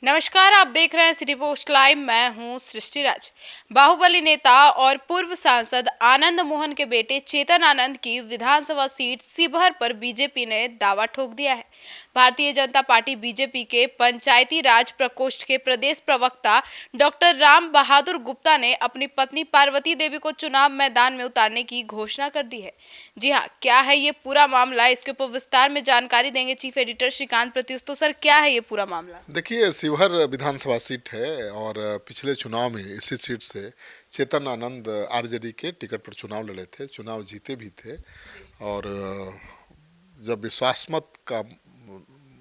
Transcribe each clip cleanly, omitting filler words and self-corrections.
नमस्कार, आप देख रहे हैं सिटी पोस्ट लाइव। मैं हूं सृष्टि राज। बाहुबली नेता और पूर्व सांसद आनंद मोहन के बेटे चेतन आनंद की विधानसभा सीट शिवहर पर बीजेपी ने दावा ठोक दिया है। भारतीय जनता पार्टी बीजेपी के पंचायती राज प्रकोष्ठ के प्रदेश प्रवक्ता डॉक्टर राम बहादुर गुप्ता ने अपनी पत्नी पार्वती देवी को चुनाव मैदान में उतारने की घोषणा कर दी है। जी हाँ, क्या है ये पूरा मामला, इसके ऊपर विस्तार में जानकारी देंगे चीफ एडिटर श्रीकांत प्रत्युष। तो सर, क्या है ये पूरा मामला? देखिए, शिवहर विधानसभा सीट है और पिछले चुनाव में इसी सीट से चेतन आनंद आरजेडी के टिकट पर चुनाव लड़े थे, चुनाव जीते भी थे। और जब विश्वास मत का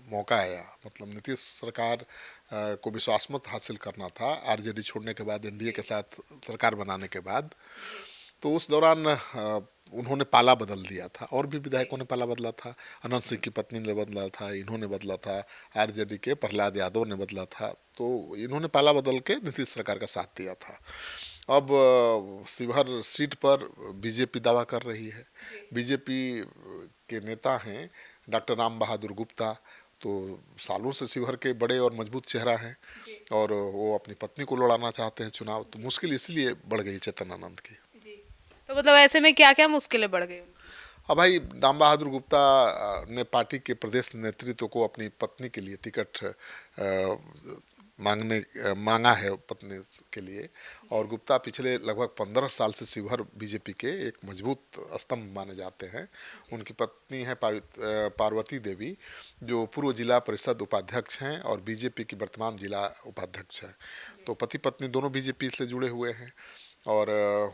मौका आया, मतलब नीतीश सरकार को विश्वास मत हासिल करना था आरजेडी छोड़ने के बाद, एनडीए के साथ सरकार बनाने के बाद, तो उस दौरान उन्होंने पाला बदल दिया था और भी विधायकों ने पाला बदला था। अनंत सिंह की पत्नी ने बदला था, इन्होंने बदला था, आरजेडी के प्रहलाद यादव ने बदला था। तो इन्होंने पाला बदल के नीतीश सरकार का साथ दिया था। अब शिवहर सीट पर बीजेपी दावा कर रही है। बीजेपी के नेता हैं डॉक्टर राम बहादुर गुप्ता, तो सालों से शिवहर के बड़े और मजबूत चेहरा हैं और वो अपनी पत्नी को लड़ाना चाहते हैं चुनाव। तो मुश्किल इसलिए बढ़ गई चेतन आनंद की। तो मतलब ऐसे में क्या क्या मुश्किलें बढ़ गई उनकी? अब भाई, राम बहादुर गुप्ता ने पार्टी के प्रदेश नेतृत्व को अपनी पत्नी के लिए टिकट मांगा है पत्नी के लिए। और गुप्ता पिछले लगभग 15 साल से शिवहर बीजेपी के एक मजबूत स्तंभ माने जाते हैं। उनकी पत्नी है पार्वती देवी, जो पूर्व जिला परिषद उपाध्यक्ष हैं और बीजेपी की वर्तमान जिला उपाध्यक्ष हैं। तो पति पत्नी दोनों बीजेपी से जुड़े हुए हैं। और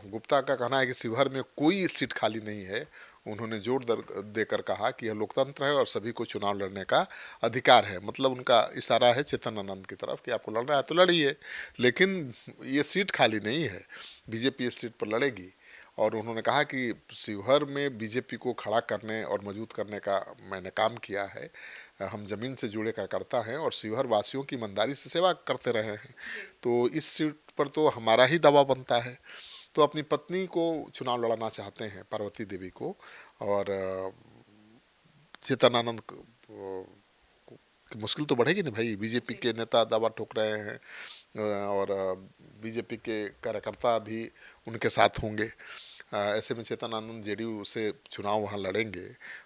गुप्ता का कहना है कि शिवहर में कोई सीट खाली नहीं है। उन्होंने जोर देकर कहा कि यह लोकतंत्र है और सभी को चुनाव लड़ने का अधिकार है। मतलब उनका इशारा है चेतन आनंद की तरफ कि आपको लड़ना है तो लड़िए, लेकिन ये सीट खाली नहीं है, बीजेपी इस सीट पर लड़ेगी। और उन्होंने कहा कि शिवहर में बीजेपी को खड़ा करने और मजबूत करने का मैंने काम किया है। हम ज़मीन से जुड़े कार्यकर्ता हैं और शिवहर वासियों की ईमानदारी से सेवा करते रहे हैं। तो इस सीट पर तो हमारा ही दबाव बनता है। तो अपनी पत्नी को चुनाव लड़ाना चाहते हैं, पार्वती देवी को। और चेतन आनंद की मुश्किल तो बढ़ेगी ना भाई। बीजेपी के नेता दावा ठोक रहे हैं और बीजेपी के कार्यकर्ता भी उनके साथ होंगे। ऐसे में चेतन आनंद जेडीयू से चुनाव वहाँ लड़ेंगे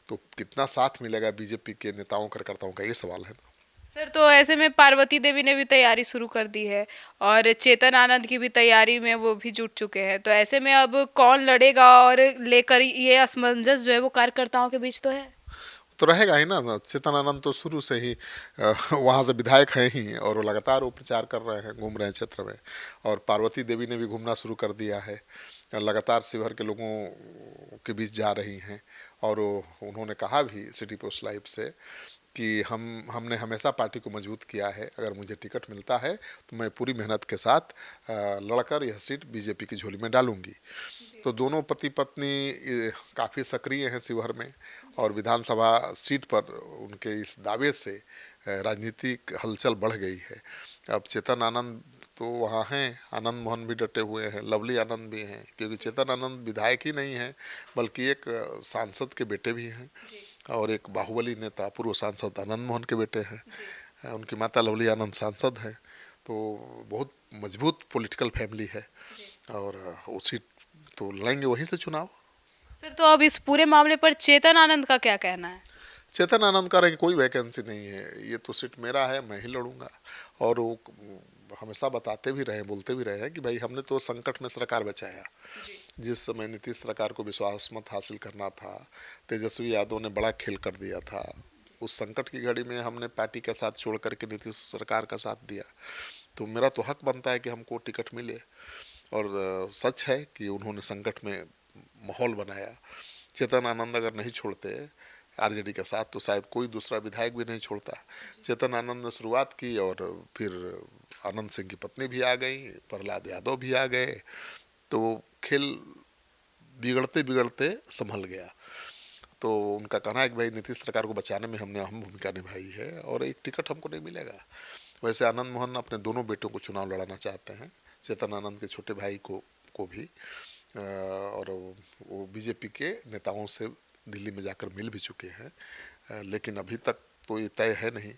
तो कितना साथ मिलेगा बीजेपी के नेताओं कार्यकर्ताओं का, ये सवाल है ना। सर, तो ऐसे में पार्वती देवी ने भी तैयारी शुरू कर दी है और चेतन आनंद की भी तैयारी में वो भी जुट चुके हैं। तो ऐसे में अब कौन लड़ेगा और लेकर ये असमंजस जो है वो कार्यकर्ताओं के बीच तो है। तो रहेगा ही ना। चेतन आनंद तो शुरू से ही वहाँ से विधायक हैं ही और वो लगातार वो प्रचार कर रहे हैं, घूम रहे हैं क्षेत्र में। और पार्वती देवी ने भी घूमना शुरू कर दिया है, लगातार शिवहर के लोगों के बीच जा रही हैं। और उन्होंने कहा भी सिटी पोस्ट लाइव से कि हमने हमेशा पार्टी को मजबूत किया है, अगर मुझे टिकट मिलता है तो मैं पूरी मेहनत के साथ लड़कर यह सीट बीजेपी की झोली में डालूंगी। तो दोनों पति पत्नी काफ़ी सक्रिय हैं शिवहर में और विधानसभा सीट पर उनके इस दावे से राजनीतिक हलचल बढ़ गई है। अब चेतन आनंद तो वहाँ हैं, आनंद मोहन भी डटे हुए हैं, लवली आनंद भी हैं, क्योंकि चेतन आनंद विधायक ही नहीं है बल्कि एक सांसद के बेटे भी हैं और एक बाहुबली नेता पूर्व सांसद आनंद मोहन के बेटे हैं। उनकी माता लवली आनंद सांसद हैं। तो बहुत मजबूत पॉलिटिकल फैमिली है और उसी तो लड़ेंगे वहीं से चुनाव। सर, तो अब इस पूरे मामले पर चेतन आनंद का क्या कहना है? चेतन आनंद कह रहे हैं कि कोई वैकेंसी नहीं है, ये तो सीट मेरा है, मैं ही लड़ूंगा। और वो हमेशा बताते भी रहे, बोलते भी रहे हैं कि भाई हमने तो संकट में सरकार बचाया। जिस समय नीतीश सरकार को विश्वास मत हासिल करना था, तेजस्वी यादव ने बड़ा खेल कर दिया था। उस संकट की घड़ी में हमने पार्टी का साथ छोड़ करके नीतीश सरकार का साथ दिया। तो मेरा तो हक बनता है कि हमको टिकट मिले। और सच है कि उन्होंने संकट में माहौल बनाया। चेतन आनंद अगर नहीं छोड़ते आरजेडी के साथ तो शायद कोई दूसरा विधायक भी नहीं छोड़ता। चेतन आनंद ने शुरुआत की और फिर आनंद सिंह की पत्नी भी आ गई, प्रहलाद यादव भी आ गए। तो खेल बिगड़ते बिगड़ते संभल गया। तो उनका कहना है कि भाई नीतीश सरकार को बचाने में हमने अहम भूमिका निभाई है और एक टिकट हमको नहीं मिलेगा। वैसे आनंद मोहन अपने दोनों बेटों को चुनाव लड़ाना चाहते हैं, चेतन आनंद के छोटे भाई को भी। और वो बीजेपी के नेताओं से दिल्ली में जाकर मिल भी चुके हैं, लेकिन अभी तक तो ये तय है नहीं।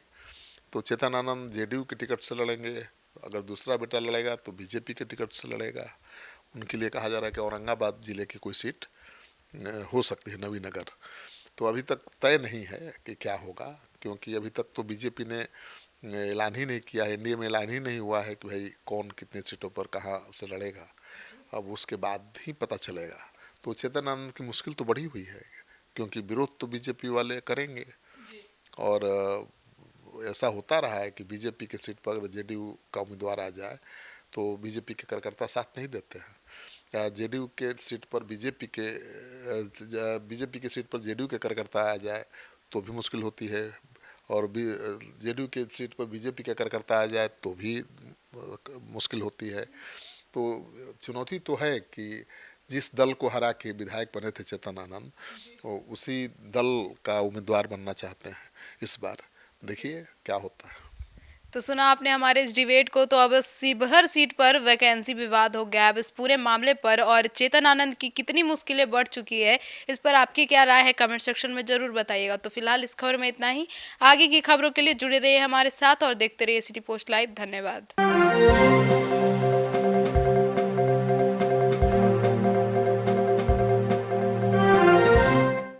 तो चेतन आनंद जेडीयू की टिकट से लड़ेंगे, अगर दूसरा बेटा लड़ेगा तो बीजेपी के टिकट से लड़ेगा। उनके लिए कहा जा रहा है कि औरंगाबाद जिले की कोई सीट हो सकती है, नवीनगर। तो अभी तक तय नहीं है कि क्या होगा, क्योंकि अभी तक तो बीजेपी ने ऐलान ही नहीं किया, एनडीए में ऐलान ही नहीं हुआ है कि भाई कौन कितने सीटों पर कहाँ से लड़ेगा। अब उसके बाद ही पता चलेगा। तो चेतन आनंद की मुश्किल तो बढ़ी हुई है, क्योंकि विरोध तो बीजेपी वाले करेंगे। और ऐसा होता रहा है कि बीजेपी के सीट पर अगर जेडीयू का उम्मीदवार आ जाए तो बीजेपी के कार्यकर्ता साथ नहीं देते हैं, या जेडीयू के सीट पर बीजेपी की सीट पर जेडीयू के कार्यकर्ता आ जाए तो भी मुश्किल होती है, और जेडीयू के सीट पर बीजेपी के कार्यकर्ता आ जाए तो भी मुश्किल होती है। तो चुनौती तो है कि जिस दल को हरा के विधायक बने थे चेतन आनंद, वो उसी दल का उम्मीदवार बनना चाहते हैं इस बार। देखिए क्या होता है। तो सुना आपने हमारे इस डिबेट को। तो अब शिवहर सीट पर वैकेंसी विवाद हो गया अब इस पूरे मामले पर, और चेतन आनंद की कितनी मुश्किलें बढ़ चुकी है, इस पर आपकी क्या राय है कमेंट सेक्शन में जरूर बताइएगा। तो फिलहाल इस खबर में इतना ही। आगे की खबरों के लिए जुड़े रहिए हमारे साथ और देखते रहिए सिटी पोस्ट लाइव। धन्यवाद।